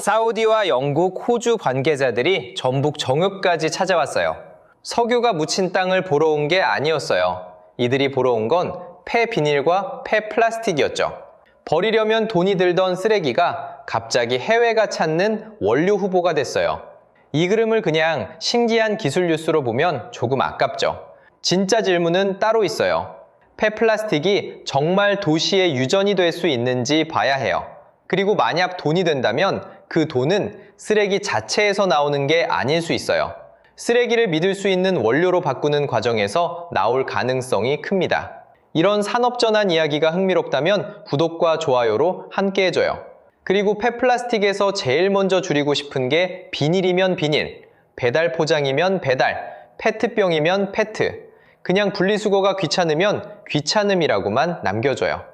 사우디와 영국, 호주 관계자들이 전북 정읍까지 찾아왔어요. 석유가 묻힌 땅을 보러 온 게 아니었어요. 이들이 보러 온 건 폐비닐과 폐플라스틱이었죠. 버리려면 돈이 들던 쓰레기가 갑자기 해외가 찾는 원료 후보가 됐어요. 이 그림을 그냥 신기한 기술 뉴스로 보면 조금 아깝죠. 진짜 질문은 따로 있어요. 폐플라스틱이 정말 도시의 유전이 될 수 있는지 봐야 해요. 그리고 만약 돈이 된다면 그 돈은 쓰레기 자체에서 나오는 게 아닐 수 있어요. 쓰레기를 믿을 수 있는 원료로 바꾸는 과정에서 나올 가능성이 큽니다. 이런 산업전환 이야기가 흥미롭다면 구독과 좋아요로 함께 해줘요. 그리고 폐플라스틱에서 제일 먼저 줄이고 싶은 게 비닐이면 비닐, 배달 포장이면 배달, 페트병이면 페트. 그냥 분리수거가 귀찮으면 귀찮음이라고만 남겨줘요.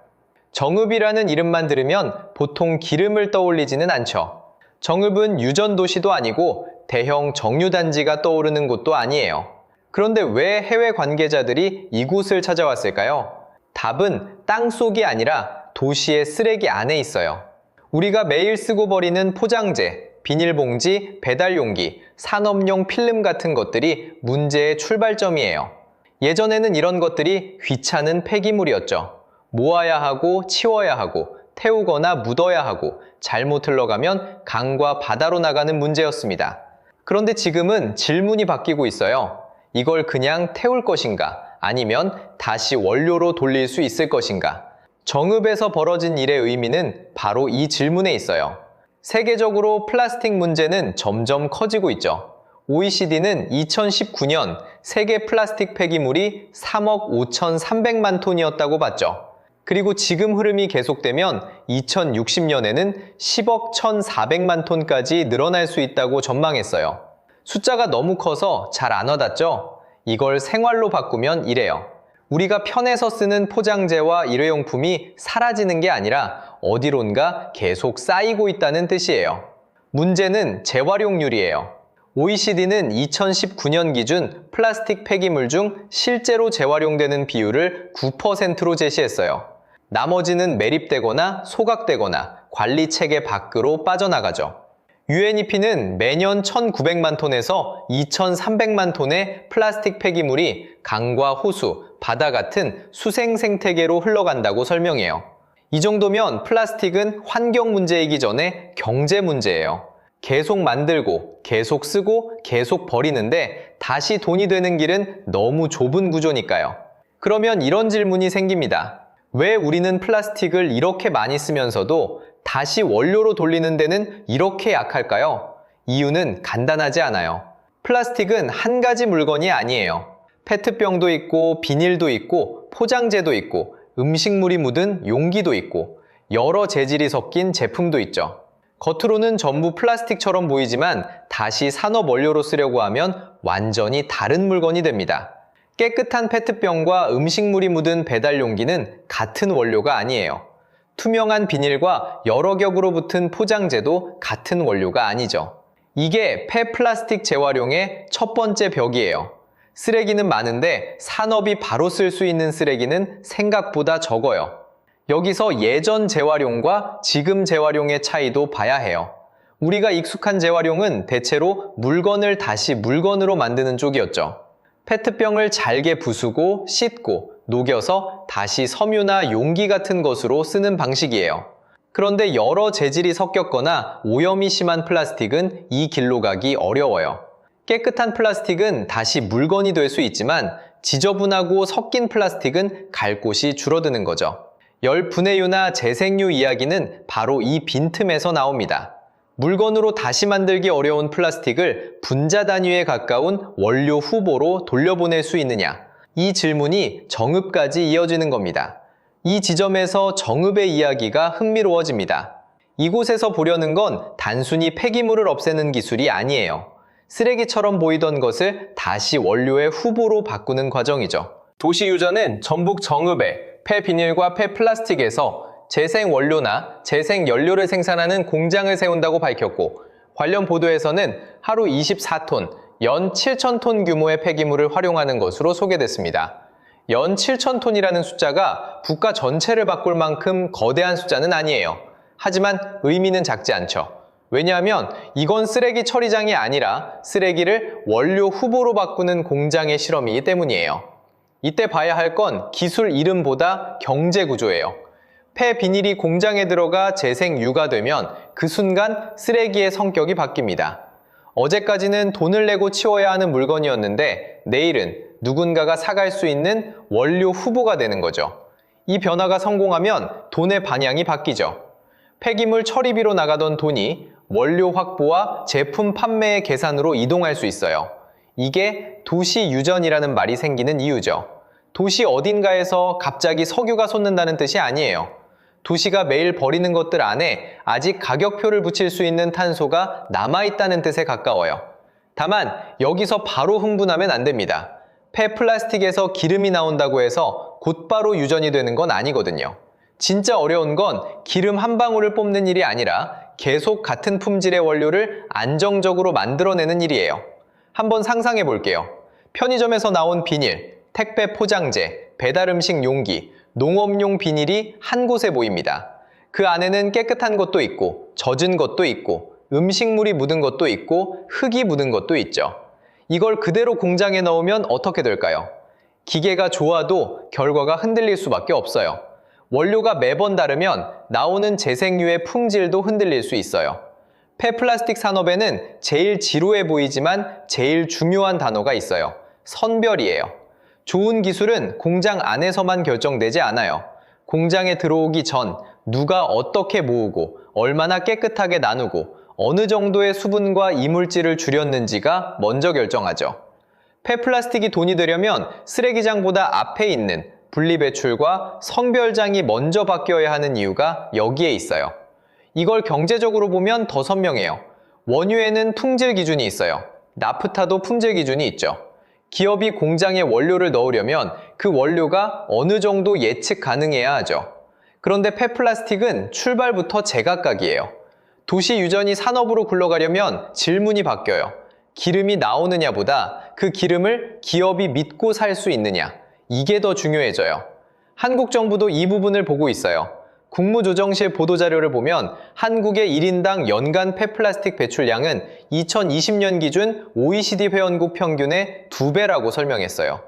정읍이라는 이름만 들으면 보통 기름을 떠올리지는 않죠. 정읍은 유전도시도 아니고 대형 정유단지가 떠오르는 곳도 아니에요. 그런데 왜 해외 관계자들이 이곳을 찾아왔을까요? 답은 땅속이 아니라 도시의 쓰레기 안에 있어요. 우리가 매일 쓰고 버리는 포장재, 비닐봉지, 배달용기, 산업용 필름 같은 것들이 문제의 출발점이에요. 예전에는 이런 것들이 귀찮은 폐기물이었죠. 모아야 하고 치워야 하고 태우거나 묻어야 하고 잘못 흘러가면 강과 바다로 나가는 문제였습니다. 그런데 지금은 질문이 바뀌고 있어요. 이걸 그냥 태울 것인가? 아니면 다시 원료로 돌릴 수 있을 것인가? 정읍에서 벌어진 일의 의미는 바로 이 질문에 있어요. 세계적으로 플라스틱 문제는 점점 커지고 있죠. OECD는 2019년 세계 플라스틱 폐기물이 3억 5,300만 톤이었다고 봤죠. 그리고 지금 흐름이 계속되면 2060년에는 10억 1,400만 톤까지 늘어날 수 있다고 전망했어요. 숫자가 너무 커서 잘 안 와닿죠? 이걸 생활로 바꾸면 이래요. 우리가 편해서 쓰는 포장재와 일회용품이 사라지는 게 아니라 어디론가 계속 쌓이고 있다는 뜻이에요. 문제는 재활용률이에요. OECD는 2019년 기준 플라스틱 폐기물 중 실제로 재활용되는 비율을 9%로 제시했어요. 나머지는 매립되거나 소각되거나 관리 체계 밖으로 빠져나가죠. UNEP는 매년 1,900만 톤에서 2,300만 톤의 플라스틱 폐기물이 강과 호수, 바다 같은 수생 생태계로 흘러간다고 설명해요. 이 정도면 플라스틱은 환경 문제이기 전에 경제 문제예요. 계속 만들고, 계속 쓰고, 계속 버리는데 다시 돈이 되는 길은 너무 좁은 구조니까요. 그러면 이런 질문이 생깁니다. 왜 우리는 플라스틱을 이렇게 많이 쓰면서도 다시 원료로 돌리는 데는 이렇게 약할까요? 이유는 간단하지 않아요. 플라스틱은 한 가지 물건이 아니에요. 페트병도 있고, 비닐도 있고, 포장재도 있고, 음식물이 묻은 용기도 있고, 여러 재질이 섞인 제품도 있죠. 겉으로는 전부 플라스틱처럼 보이지만 다시 산업 원료로 쓰려고 하면 완전히 다른 물건이 됩니다. 깨끗한 페트병과 음식물이 묻은 배달 용기는 같은 원료가 아니에요. 투명한 비닐과 여러 겹으로 붙은 포장재도 같은 원료가 아니죠. 이게 폐플라스틱 재활용의 첫 번째 벽이에요. 쓰레기는 많은데 산업이 바로 쓸 수 있는 쓰레기는 생각보다 적어요. 여기서 예전 재활용과 지금 재활용의 차이도 봐야 해요. 우리가 익숙한 재활용은 대체로 물건을 다시 물건으로 만드는 쪽이었죠. 페트병을 잘게 부수고 씻고 녹여서 다시 섬유나 용기 같은 것으로 쓰는 방식이에요. 그런데 여러 재질이 섞였거나 오염이 심한 플라스틱은 이 길로 가기 어려워요. 깨끗한 플라스틱은 다시 물건이 될 수 있지만 지저분하고 섞인 플라스틱은 갈 곳이 줄어드는 거죠. 열분해유나 재생유 이야기는 바로 이 빈틈에서 나옵니다. 물건으로 다시 만들기 어려운 플라스틱을 분자 단위에 가까운 원료 후보로 돌려보낼 수 있느냐? 이 질문이 정읍까지 이어지는 겁니다. 이 지점에서 정읍의 이야기가 흥미로워집니다. 이곳에서 보려는 건 단순히 폐기물을 없애는 기술이 아니에요. 쓰레기처럼 보이던 것을 다시 원료의 후보로 바꾸는 과정이죠. 도시유전은 전북 정읍에 폐비닐과 폐플라스틱에서 재생원료나 재생연료를 생산하는 공장을 세운다고 밝혔고, 관련 보도에서는 하루 24톤, 연 7,000톤 규모의 폐기물을 활용하는 것으로 소개됐습니다. 연 7,000톤이라는 숫자가 국가 전체를 바꿀 만큼 거대한 숫자는 아니에요. 하지만 의미는 작지 않죠. 왜냐하면 이건 쓰레기 처리장이 아니라 쓰레기를 원료 후보로 바꾸는 공장의 실험이기 때문이에요. 이때 봐야 할 건 기술 이름보다 경제 구조예요. 폐비닐이 공장에 들어가 재생유가 되면 그 순간 쓰레기의 성격이 바뀝니다. 어제까지는 돈을 내고 치워야 하는 물건이었는데 내일은 누군가가 사갈 수 있는 원료 후보가 되는 거죠. 이 변화가 성공하면 돈의 방향이 바뀌죠. 폐기물 처리비로 나가던 돈이 원료 확보와 제품 판매의 계산으로 이동할 수 있어요. 이게 도시 유전이라는 말이 생기는 이유죠. 도시 어딘가에서 갑자기 석유가 솟는다는 뜻이 아니에요. 도시가 매일 버리는 것들 안에 아직 가격표를 붙일 수 있는 탄소가 남아있다는 뜻에 가까워요. 다만 여기서 바로 흥분하면 안 됩니다. 폐플라스틱에서 기름이 나온다고 해서 곧바로 유전이 되는 건 아니거든요. 진짜 어려운 건 기름 한 방울을 뽑는 일이 아니라 계속 같은 품질의 원료를 안정적으로 만들어내는 일이에요. 한번 상상해 볼게요. 편의점에서 나온 비닐, 택배 포장재, 배달음식 용기, 농업용 비닐이 한 곳에 모입니다. 그 안에는 깨끗한 것도 있고, 젖은 것도 있고, 음식물이 묻은 것도 있고, 흙이 묻은 것도 있죠. 이걸 그대로 공장에 넣으면 어떻게 될까요? 기계가 좋아도 결과가 흔들릴 수밖에 없어요. 원료가 매번 다르면 나오는 재생유의 품질도 흔들릴 수 있어요. 폐플라스틱 산업에는 제일 지루해 보이지만 제일 중요한 단어가 있어요. 선별이에요. 좋은 기술은 공장 안에서만 결정되지 않아요. 공장에 들어오기 전 누가 어떻게 모으고 얼마나 깨끗하게 나누고 어느 정도의 수분과 이물질을 줄였는지가 먼저 결정하죠. 폐플라스틱이 돈이 되려면 쓰레기장보다 앞에 있는 분리배출과 선별장이 먼저 바뀌어야 하는 이유가 여기에 있어요. 이걸 경제적으로 보면 더 선명해요. 원유에는 품질 기준이 있어요. 나프타도 품질 기준이 있죠. 기업이 공장에 원료를 넣으려면 그 원료가 어느 정도 예측 가능해야 하죠. 그런데 폐플라스틱은 출발부터 제각각이에요. 도시 유전이 산업으로 굴러가려면 질문이 바뀌어요. 기름이 나오느냐보다 그 기름을 기업이 믿고 살 수 있느냐, 이게 더 중요해져요. 한국 정부도 이 부분을 보고 있어요. 국무조정실 보도자료를 보면 한국의 1인당 연간 폐플라스틱 배출량은 2020년 기준 OECD 회원국 평균의 2배라고 설명했어요.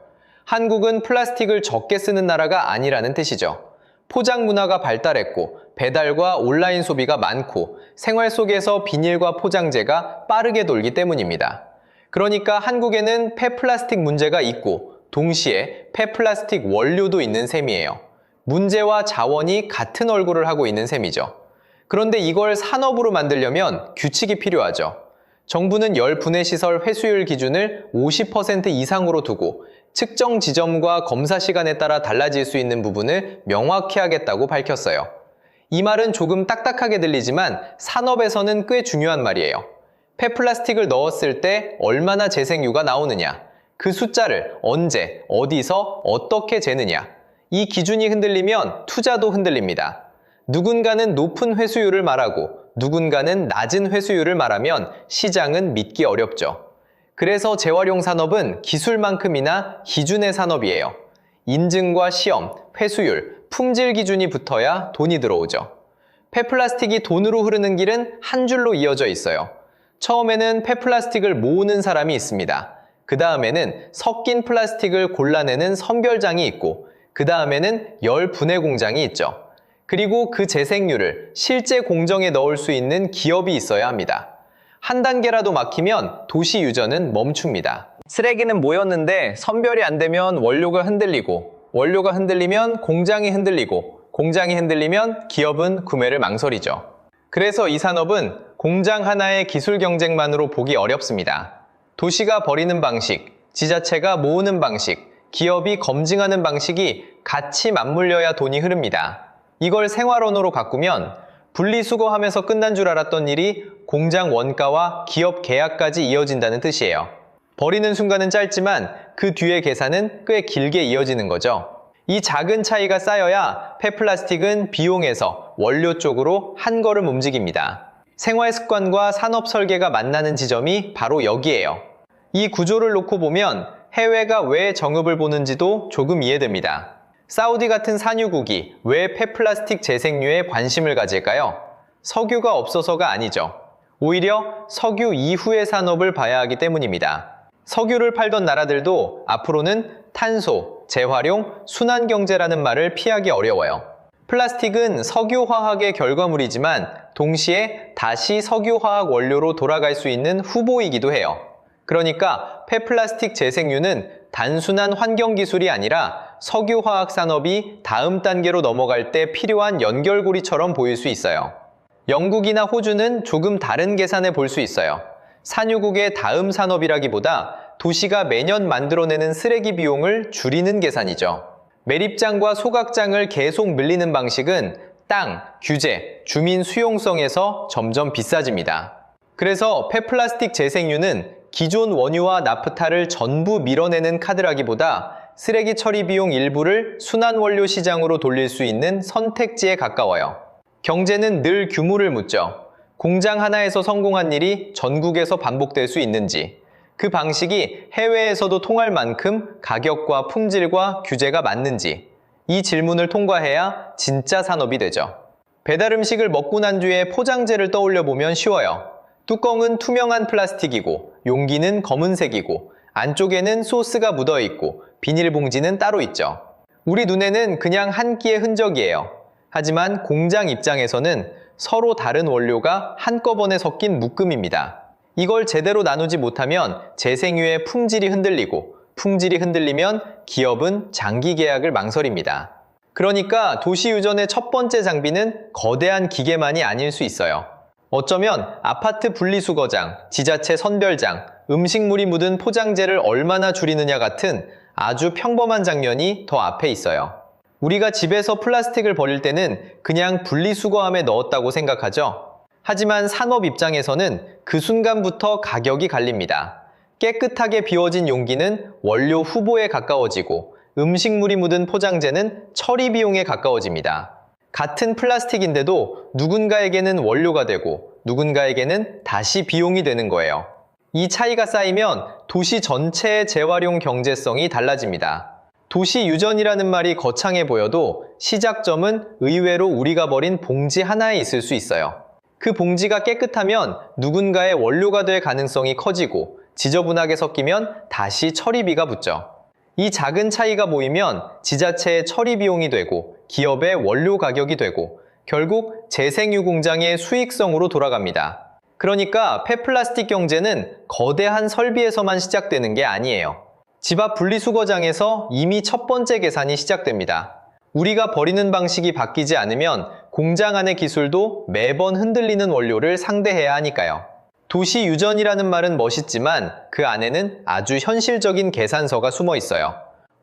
한국은 플라스틱을 적게 쓰는 나라가 아니라는 뜻이죠. 포장 문화가 발달했고 배달과 온라인 소비가 많고 생활 속에서 비닐과 포장재가 빠르게 돌기 때문입니다. 그러니까 한국에는 폐플라스틱 문제가 있고 동시에 폐플라스틱 원료도 있는 셈이에요. 문제와 자원이 같은 얼굴을 하고 있는 셈이죠. 그런데 이걸 산업으로 만들려면 규칙이 필요하죠. 정부는 열 분해시설 회수율 기준을 50% 이상으로 두고 측정 지점과 검사 시간에 따라 달라질 수 있는 부분을 명확히 하겠다고 밝혔어요. 이 말은 조금 딱딱하게 들리지만 산업에서는 꽤 중요한 말이에요. 폐플라스틱을 넣었을 때 얼마나 재생유가 나오느냐, 그 숫자를 언제, 어디서, 어떻게 재느냐, 이 기준이 흔들리면 투자도 흔들립니다. 누군가는 높은 회수율을 말하고 누군가는 낮은 회수율을 말하면 시장은 믿기 어렵죠. 그래서 재활용 산업은 기술만큼이나 기준의 산업이에요. 인증과 시험, 회수율, 품질 기준이 붙어야 돈이 들어오죠. 폐플라스틱이 돈으로 흐르는 길은 한 줄로 이어져 있어요. 처음에는 폐플라스틱을 모으는 사람이 있습니다. 그 다음에는 섞인 플라스틱을 골라내는 선별장이 있고 그 다음에는 열 분해 공장이 있죠. 그리고 그 재생유를 실제 공정에 넣을 수 있는 기업이 있어야 합니다. 한 단계라도 막히면 도시 유전은 멈춥니다. 쓰레기는 모였는데 선별이 안 되면 원료가 흔들리고 원료가 흔들리면 공장이 흔들리고 공장이 흔들리면 기업은 구매를 망설이죠. 그래서 이 산업은 공장 하나의 기술 경쟁만으로 보기 어렵습니다. 도시가 버리는 방식, 지자체가 모으는 방식, 기업이 검증하는 방식이 같이 맞물려야 돈이 흐릅니다. 이걸 생활언어로 바꾸면 분리수거하면서 끝난 줄 알았던 일이 공장 원가와 기업 계약까지 이어진다는 뜻이에요. 버리는 순간은 짧지만 그 뒤의 계산은 꽤 길게 이어지는 거죠. 이 작은 차이가 쌓여야 폐플라스틱은 비용에서 원료 쪽으로 한 걸음 움직입니다. 생활 습관과 산업 설계가 만나는 지점이 바로 여기예요. 이 구조를 놓고 보면 해외가 왜 정읍을 보는지도 조금 이해됩니다. 사우디 같은 산유국이 왜 폐플라스틱 재생유에 관심을 가질까요? 석유가 없어서가 아니죠. 오히려 석유 이후의 산업을 봐야 하기 때문입니다. 석유를 팔던 나라들도 앞으로는 탄소, 재활용, 순환경제라는 말을 피하기 어려워요. 플라스틱은 석유화학의 결과물이지만 동시에 다시 석유화학 원료로 돌아갈 수 있는 후보이기도 해요. 그러니까 폐플라스틱 재생유는 단순한 환경기술이 아니라 석유화학 산업이 다음 단계로 넘어갈 때 필요한 연결고리처럼 보일 수 있어요. 영국이나 호주는 조금 다른 계산에 볼 수 있어요. 산유국의 다음 산업이라기보다 도시가 매년 만들어내는 쓰레기 비용을 줄이는 계산이죠. 매립장과 소각장을 계속 밀리는 방식은 땅, 규제, 주민 수용성에서 점점 비싸집니다. 그래서 폐플라스틱 재생유는 기존 원유와 나프타를 전부 밀어내는 카드라기보다 쓰레기 처리 비용 일부를 순환원료 시장으로 돌릴 수 있는 선택지에 가까워요. 경제는 늘 규모를 묻죠. 공장 하나에서 성공한 일이 전국에서 반복될 수 있는지, 그 방식이 해외에서도 통할 만큼 가격과 품질과 규제가 맞는지, 이 질문을 통과해야 진짜 산업이 되죠. 배달 음식을 먹고 난 뒤에 포장재를 떠올려 보면 쉬워요. 뚜껑은 투명한 플라스틱이고, 용기는 검은색이고, 안쪽에는 소스가 묻어 있고, 비닐봉지는 따로 있죠. 우리 눈에는 그냥 한 끼의 흔적이에요. 하지만 공장 입장에서는 서로 다른 원료가 한꺼번에 섞인 묶음입니다. 이걸 제대로 나누지 못하면 재생유의 품질이 흔들리고, 품질이 흔들리면 기업은 장기 계약을 망설입니다. 그러니까 도시 유전의 첫 번째 장비는 거대한 기계만이 아닐 수 있어요. 어쩌면 아파트 분리수거장, 지자체 선별장, 음식물이 묻은 포장재를 얼마나 줄이느냐 같은 아주 평범한 장면이 더 앞에 있어요. 우리가 집에서 플라스틱을 버릴 때는 그냥 분리수거함에 넣었다고 생각하죠. 하지만 산업 입장에서는 그 순간부터 가격이 갈립니다. 깨끗하게 비워진 용기는 원료 후보에 가까워지고 음식물이 묻은 포장재는 처리 비용에 가까워집니다. 같은 플라스틱인데도 누군가에게는 원료가 되고 누군가에게는 다시 비용이 되는 거예요. 이 차이가 쌓이면 도시 전체의 재활용 경제성이 달라집니다. 도시 유전이라는 말이 거창해 보여도 시작점은 의외로 우리가 버린 봉지 하나에 있을 수 있어요. 그 봉지가 깨끗하면 누군가의 원료가 될 가능성이 커지고 지저분하게 섞이면 다시 처리비가 붙죠. 이 작은 차이가 모이면 지자체의 처리 비용이 되고 기업의 원료 가격이 되고 결국 재생유 공장의 수익성으로 돌아갑니다. 그러니까 폐플라스틱 경제는 거대한 설비에서만 시작되는 게 아니에요. 집 앞 분리수거장에서 이미 첫 번째 계산이 시작됩니다. 우리가 버리는 방식이 바뀌지 않으면 공장 안의 기술도 매번 흔들리는 원료를 상대해야 하니까요. 도시 유전이라는 말은 멋있지만 그 안에는 아주 현실적인 계산서가 숨어 있어요.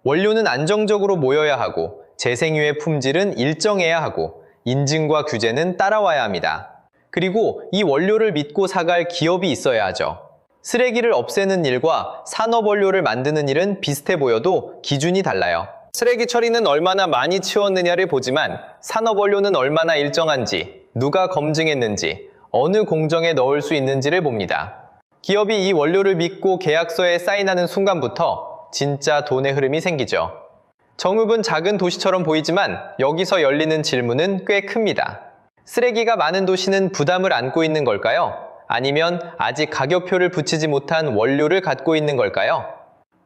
원료는 안정적으로 모여야 하고 재생유의 품질은 일정해야 하고 인증과 규제는 따라와야 합니다. 그리고 이 원료를 믿고 사갈 기업이 있어야 하죠. 쓰레기를 없애는 일과 산업 원료를 만드는 일은 비슷해 보여도 기준이 달라요. 쓰레기 처리는 얼마나 많이 치웠느냐를 보지만 산업 원료는 얼마나 일정한지, 누가 검증했는지, 어느 공정에 넣을 수 있는지를 봅니다. 기업이 이 원료를 믿고 계약서에 사인하는 순간부터 진짜 돈의 흐름이 생기죠. 정읍은 작은 도시처럼 보이지만 여기서 열리는 질문은 꽤 큽니다. 쓰레기가 많은 도시는 부담을 안고 있는 걸까요? 아니면 아직 가격표를 붙이지 못한 원료를 갖고 있는 걸까요?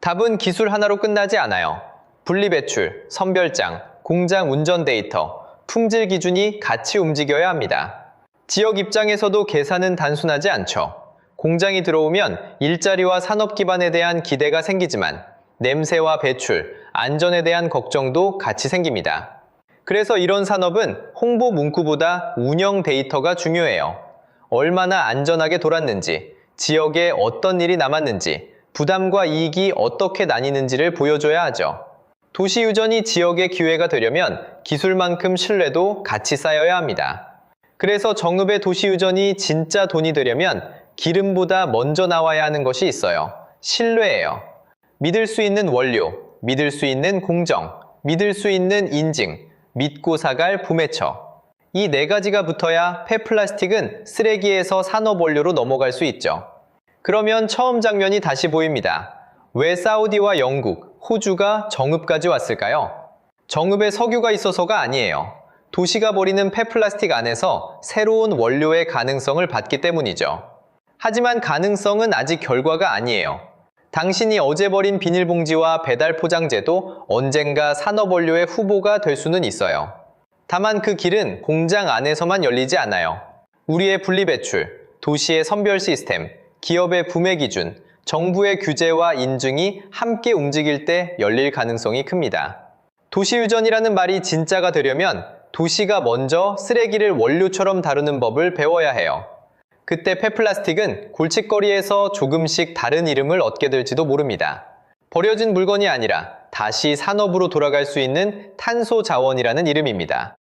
답은 기술 하나로 끝나지 않아요. 분리배출, 선별장, 공장 운전 데이터, 품질 기준이 같이 움직여야 합니다. 지역 입장에서도 계산은 단순하지 않죠. 공장이 들어오면 일자리와 산업 기반에 대한 기대가 생기지만 냄새와 배출, 안전에 대한 걱정도 같이 생깁니다. 그래서 이런 산업은 홍보 문구보다 운영 데이터가 중요해요. 얼마나 안전하게 돌았는지, 지역에 어떤 일이 남았는지, 부담과 이익이 어떻게 나뉘는지를 보여줘야 하죠. 도시 유전이 지역의 기회가 되려면 기술만큼 신뢰도 같이 쌓여야 합니다. 그래서 정읍의 도시 유전이 진짜 돈이 되려면 기름보다 먼저 나와야 하는 것이 있어요. 신뢰예요. 믿을 수 있는 원료, 믿을 수 있는 공정, 믿을 수 있는 인증, 믿고 사갈 구매처. 이 네 가지가 붙어야 폐플라스틱은 쓰레기에서 산업 원료로 넘어갈 수 있죠. 그러면 처음 장면이 다시 보입니다. 왜 사우디와 영국, 호주가 정읍까지 왔을까요? 정읍에 석유가 있어서가 아니에요. 도시가 버리는 폐플라스틱 안에서 새로운 원료의 가능성을 받기 때문이죠. 하지만 가능성은 아직 결과가 아니에요. 당신이 어제 버린 비닐봉지와 배달 포장재도 언젠가 산업원료의 후보가 될 수는 있어요. 다만 그 길은 공장 안에서만 열리지 않아요. 우리의 분리배출, 도시의 선별 시스템, 기업의 구매 기준, 정부의 규제와 인증이 함께 움직일 때 열릴 가능성이 큽니다. 도시유전이라는 말이 진짜가 되려면 도시가 먼저 쓰레기를 원료처럼 다루는 법을 배워야 해요. 그때 폐플라스틱은 골칫거리에서 조금씩 다른 이름을 얻게 될지도 모릅니다. 버려진 물건이 아니라 다시 산업으로 돌아갈 수 있는 탄소 자원이라는 이름입니다.